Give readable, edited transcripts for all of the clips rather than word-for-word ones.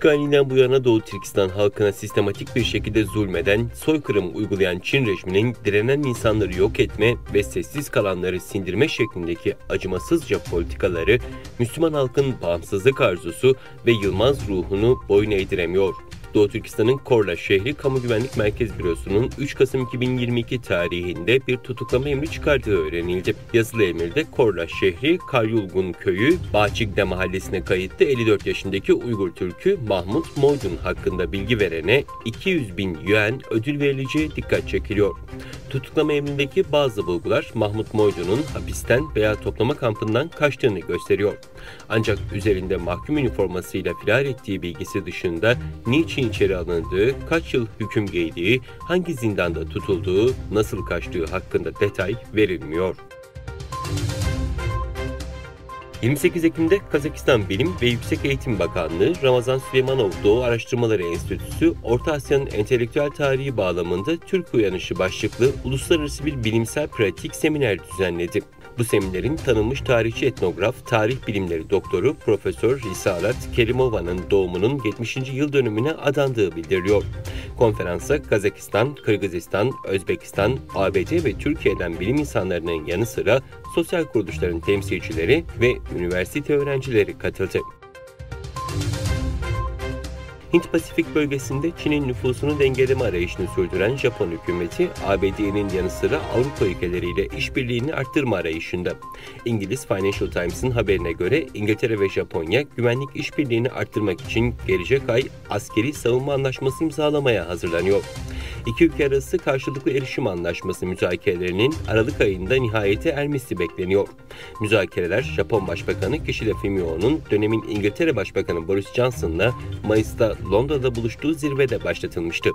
İşgalinden bu yana Doğu Türkistan halkına sistematik bir şekilde zulmeden, soykırım uygulayan Çin rejiminin direnen insanları yok etme ve sessiz kalanları sindirme şeklindeki acımasızca politikaları, Müslüman halkın bağımsızlık arzusu ve yılmaz ruhunu boyun eğdiremiyor. Doğu Türkistan'ın Korla şehri Kamu Güvenlik Merkez Bürosu'nun 3 Kasım 2022 tarihinde bir tutuklama emri çıkardığı öğrenildi. Yazılı emirde Korla şehri Karyulgun köyü Bahçigde mahallesine kayıtlı 54 yaşındaki Uygur Türk'ü Mahmut Moydun hakkında bilgi verene 200.000 yuan ödül verileceği dikkat çekiliyor. Tutuklama emrindeki bazı bulgular Mahmut Moydun'un hapisten veya toplama kampından kaçtığını gösteriyor. Ancak üzerinde mahkum üniformasıyla firar ettiği bilgisi dışında niçin içeri alındığı, kaç yıl hüküm giydiği, hangi zindanda tutulduğu, nasıl kaçtığı hakkında detay verilmiyor. 28 Ekim'de Kazakistan Bilim ve Yüksek Eğitim Bakanlığı, Ramazan Süleymanov Doğu Araştırmaları Enstitüsü, Orta Asya'nın entelektüel tarihi bağlamında Türk Uyanışı başlıklı uluslararası bir bilimsel pratik seminer düzenledi. Bu seminerin tanınmış tarihçi etnograf, tarih bilimleri doktoru Profesör Risalat Kerimova'nın doğumunun 70. yıl dönümüne adandığı bildiriliyor. Konferansa Kazakistan, Kırgızistan, Özbekistan, ABD ve Türkiye'den bilim insanlarının yanı sıra sosyal kuruluşların temsilcileri ve üniversite öğrencileri katıldı. Hint-Pasifik bölgesinde Çin'in nüfusunu dengeleme arayışını sürdüren Japon hükümeti, ABD'nin yanı sıra Avrupa ülkeleriyle işbirliğini arttırma arayışında. İngiliz Financial Times'ın haberine göre İngiltere ve Japonya güvenlik işbirliğini arttırmak için gelecek ay askeri savunma anlaşması imzalamaya hazırlanıyor. İki ülke arası karşılıklı erişim anlaşması müzakerelerinin Aralık ayında nihayete ermesi bekleniyor. Müzakereler Japon Başbakanı Kishida Fumio'nun dönemin İngiltere Başbakanı Boris Johnson'la Mayıs'ta Londra'da buluştuğu zirvede başlatılmıştı.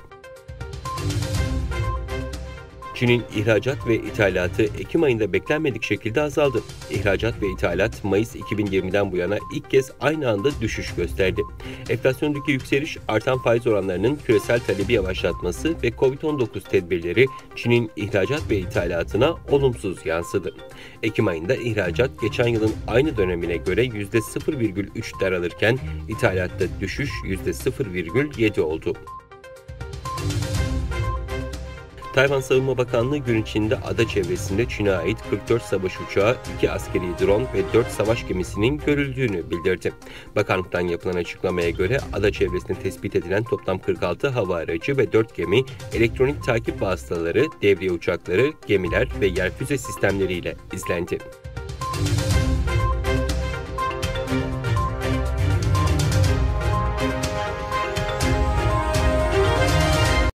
Çin'in ihracat ve ithalatı Ekim ayında beklenmedik şekilde azaldı. İhracat ve ithalat Mayıs 2020'den bu yana ilk kez aynı anda düşüş gösterdi. Enflasyondaki yükseliş, artan faiz oranlarının küresel talebi yavaşlatması ve Covid-19 tedbirleri Çin'in ihracat ve ithalatına olumsuz yansıdı. Ekim ayında ihracat geçen yılın aynı dönemine göre %0,3 daralırken ithalatta düşüş %0,7 oldu. Tayvan Savunma Bakanlığı gün içinde ada çevresinde Çin'e ait 44 savaş uçağı, 2 askeri drone ve 4 savaş gemisinin görüldüğünü bildirdi. Bakanlıktan yapılan açıklamaya göre ada çevresinde tespit edilen toplam 46 hava aracı ve 4 gemi, elektronik takip vasıtaları, devriye uçakları, gemiler ve yer füze sistemleriyle izlendi.